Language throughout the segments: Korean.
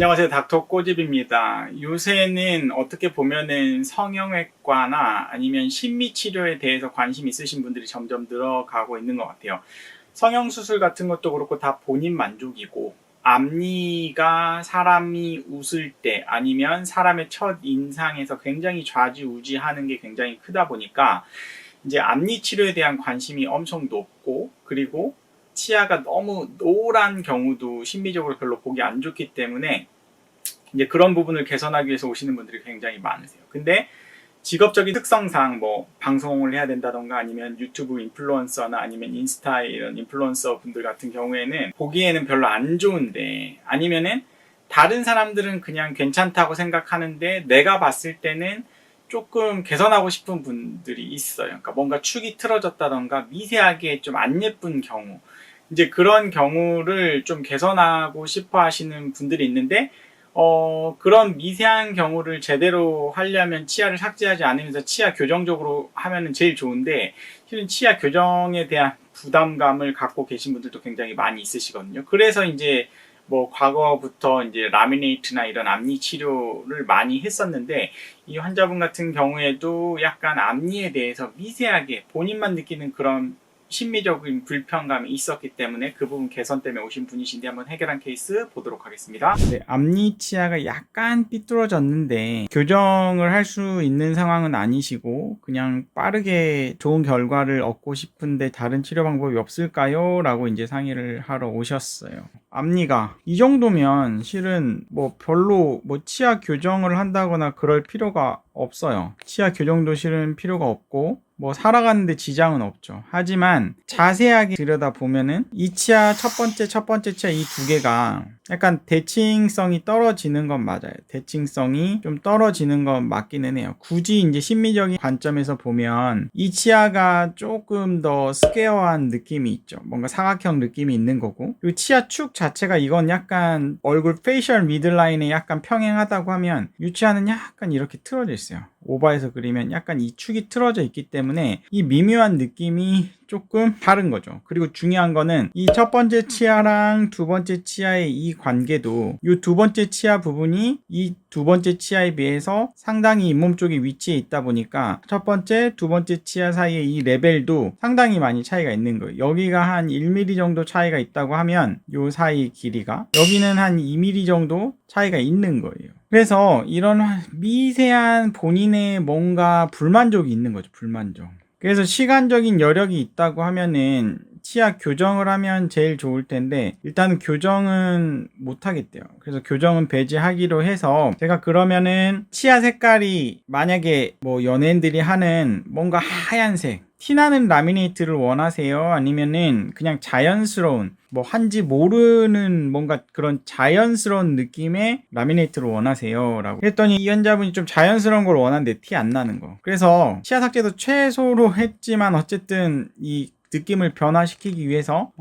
안녕하세요. 닥터 꼬집입니다. 요새는 어떻게 보면은 성형외과나 아니면 심미치료에 대해서 관심 있으신 분들이 점점 늘어가고 있는 것 같아요. 성형수술 같은 것도 그렇고 다 본인 만족이고, 앞니가 사람이 웃을 때 아니면 사람의 첫 인상에서 굉장히 좌지우지하는 게 굉장히 크다 보니까 이제 앞니 치료에 대한 관심이 엄청 높고, 그리고 치아가 너무 노란 경우도 심미적으로 별로 보기 안 좋기 때문에 이제 그런 부분을 개선하기 위해서 오시는 분들이 굉장히 많으세요. 근데 직업적인 특성상 뭐 방송을 해야 된다던가 아니면 유튜브 인플루언서나 아니면 인스타 이런 인플루언서 분들 같은 경우에는 보기에는 별로 안 좋은데, 아니면은 다른 사람들은 그냥 괜찮다고 생각하는데 내가 봤을 때는 조금 개선하고 싶은 분들이 있어요. 그러니까 뭔가 축이 틀어졌다던가 미세하게 좀 안 예쁜 경우, 이제 그런 경우를 좀 개선하고 싶어 하시는 분들이 있는데, 그런 미세한 경우를 제대로 하려면 치아를 삭제하지 않으면서 치아 교정적으로 하면은 제일 좋은데, 실은 치아 교정에 대한 부담감을 갖고 계신 분들도 굉장히 많이 있으시거든요. 그래서 이제 뭐 과거부터 이제 라미네이트나 이런 앞니 치료를 많이 했었는데, 이 환자분 같은 경우에도 약간 앞니에 대해서 미세하게 본인만 느끼는 그런 심미적인 불편감이 있었기 때문에 그 부분 개선 때문에 오신 분이신데 한번 해결한 케이스 보도록 하겠습니다. 네, 앞니 치아가 약간 삐뚤어졌는데 교정을 할 수 있는 상황은 아니시고 그냥 빠르게 좋은 결과를 얻고 싶은데 다른 치료 방법이 없을까요? 라고 이제 상의를 하러 오셨어요. 앞니가 이 정도면 실은 뭐 별로 뭐 치아 교정을 한다거나 그럴 필요가 없어요. 치아 교정도 실은 필요가 없고 뭐 살아가는데 지장은 없죠. 하지만 자세하게 들여다보면은 이 치아 첫 번째 치아 이 두 개가 약간 대칭성이 떨어지는 건 맞아요. 대칭성이 좀 떨어지는 건 맞기는 해요. 굳이 이제 심미적인 관점에서 보면 이 치아가 조금 더 스퀘어한 느낌이 있죠. 뭔가 사각형 느낌이 있는 거고, 그리고 치아 축 자체가 이건 약간 얼굴 페이셜 미들라인에 약간 평행하다고 하면 이 치아는 약간 이렇게 틀어져 있어요. 오버해서 그리면 약간 이 축이 틀어져 있기 때문에 이 미묘한 느낌이 조금 다른 거죠. 그리고 중요한 거는 이 첫 번째 치아랑 두 번째 치아의 이 관계도 이 두 번째 치아 부분이 이 두 번째 치아에 비해서 상당히 잇몸 쪽에 위치해 있다 보니까 첫 번째, 두 번째 치아 사이의 이 레벨도 상당히 많이 차이가 있는 거예요. 여기가 한 1mm 정도 차이가 있다고 하면 이 사이 길이가 여기는 한 2mm 정도 차이가 있는 거예요. 그래서 이런 미세한 본인의 뭔가 불만족이 있는 거죠. 불만족. 그래서 시간적인 여력이 있다고 하면은 치아 교정을 하면 제일 좋을 텐데, 일단은 교정은 못 하겠대요. 그래서 교정은 배제하기로 해서 제가 그러면은 치아 색깔이 만약에 뭐 연예인들이 하는 뭔가 하얀색 티나는 라미네이트를 원하세요? 아니면은 그냥 자연스러운 뭐 한지 모르는 뭔가 그런 자연스러운 느낌의 라미네이트를 원하세요? 라고 했더니 이 환자분이 좀 자연스러운 걸 원하는데 티 안 나는 거. 그래서 치아 삭제도 최소로 했지만 어쨌든 이 느낌을 변화시키기 위해서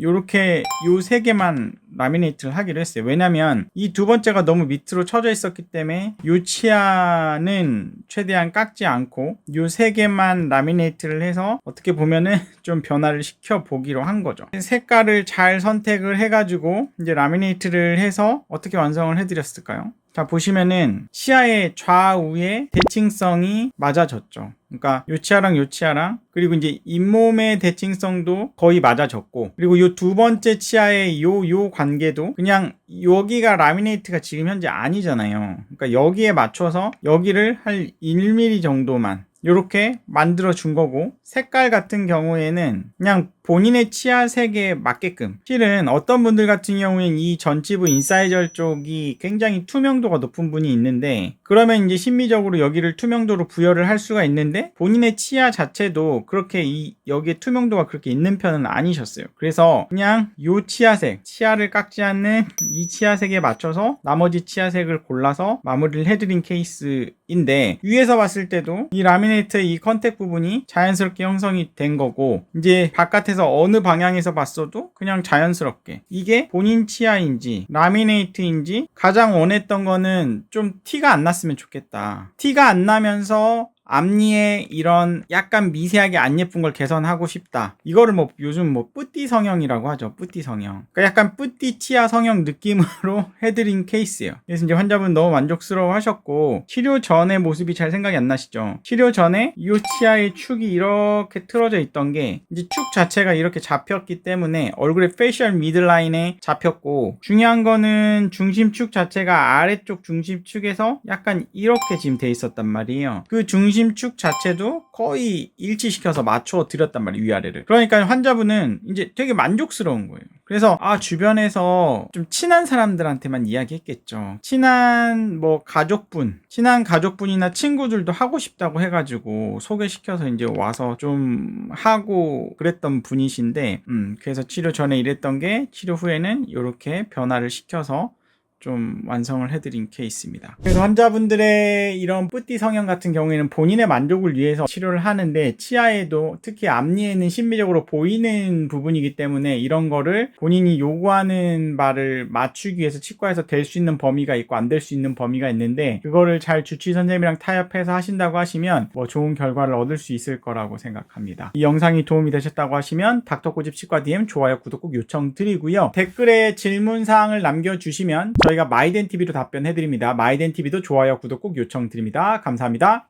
요렇게 요 세 개만 라미네이트를 하기로 했어요. 왜냐면 이 두 번째가 너무 밑으로 쳐져 있었기 때문에 요 치아는 최대한 깎지 않고 요 세 개만 라미네이트를 해서 어떻게 보면은 좀 변화를 시켜 보기로 한 거죠. 색깔을 잘 선택을 해가지고 이제 라미네이트를 해서 어떻게 완성을 해드렸을까요? 자, 보시면은 치아의 좌우에 대칭성이 맞아졌죠. 그러니까 요 치아랑 요 치아랑, 그리고 이제 잇몸의 대칭성도 거의 맞아졌고, 그리고 요 두 번째 치아의 요 관계도 그냥 여기가 라미네이트가 지금 현재 아니잖아요. 그러니까 여기에 맞춰서 여기를 한 1mm 정도만 이렇게 만들어 준 거고, 색깔 같은 경우에는 그냥 본인의 치아 색에 맞게끔, 실은 어떤 분들 같은 경우에는 이 전치부 인사이저 쪽이 굉장히 투명도가 높은 분이 있는데, 그러면 이제 심미적으로 여기를 투명도로 부여를 할 수가 있는데 본인의 치아 자체도 그렇게 여기에 투명도가 그렇게 있는 편은 아니셨어요. 그래서 그냥 요 치아색, 치아를 깎지 않는 이 치아색에 맞춰서 나머지 치아색을 골라서 마무리를 해드린 케이스인데, 위에서 봤을 때도 이 라미네이트의 이 컨택 부분이 자연스럽게 형성이 된 거고, 이제 바깥에서 어느 방향에서 봤어도 그냥 자연스럽게 이게 본인 치아인지 라미네이트인지, 가장 원했던 거는 좀 티가 안 났으면 좋겠다. 티가 안 나면서 앞니에 이런 약간 미세하게 안 예쁜 걸 개선하고 싶다. 이거를 뭐 요즘 뭐 뿌띠 성형이라고 하죠. 뿌띠 성형. 그러니까 약간 뿌띠 치아 성형 느낌으로 해드린 케이스예요. 그래서 이제 환자분 너무 만족스러워 하셨고, 치료 전의 모습이 잘 생각이 안 나시죠? 치료 전에 이 치아의 축이 이렇게 틀어져 있던 게 이제 축 자체가 이렇게 잡혔기 때문에 얼굴의 페이셜 미들라인에 잡혔고, 중요한 거는 중심축 자체가 아래쪽 중심축에서 약간 이렇게 지금 돼 있었단 말이에요. 그 중심축 자체도 거의 일치시켜서 맞춰 드렸단 말이에요, 위아래를. 그러니까 환자분은 이제 되게 만족스러운 거예요. 그래서 주변에서 좀 친한 사람들한테만 이야기했겠죠. 친한 가족분이나 친구들도 하고 싶다고 해가지고 소개시켜서 이제 와서 좀 하고 그랬던 분이신데, 그래서 치료 전에 이랬던 게 치료 후에는 이렇게 변화를 시켜서 좀 완성을 해드린 케이스입니다. 그래서 환자분들의 이런 뿌띠 성형 같은 경우에는 본인의 만족을 위해서 치료를 하는데, 치아에도 특히 앞니에는 심미적으로 보이는 부분이기 때문에 이런 거를 본인이 요구하는 바를 맞추기 위해서 치과에서 될 수 있는 범위가 있고 안 될 수 있는 범위가 있는데, 그거를 잘 주치의 선생님이랑 타협해서 하신다고 하시면 뭐 좋은 결과를 얻을 수 있을 거라고 생각합니다. 이 영상이 도움이 되셨다고 하시면 닥터고집 치과 DM 좋아요, 구독 꼭 요청드리고요. 댓글에 질문사항을 남겨주시면 저희가 마이덴TV로 답변해드립니다. 마이덴TV도 좋아요, 구독 꼭 요청드립니다. 감사합니다.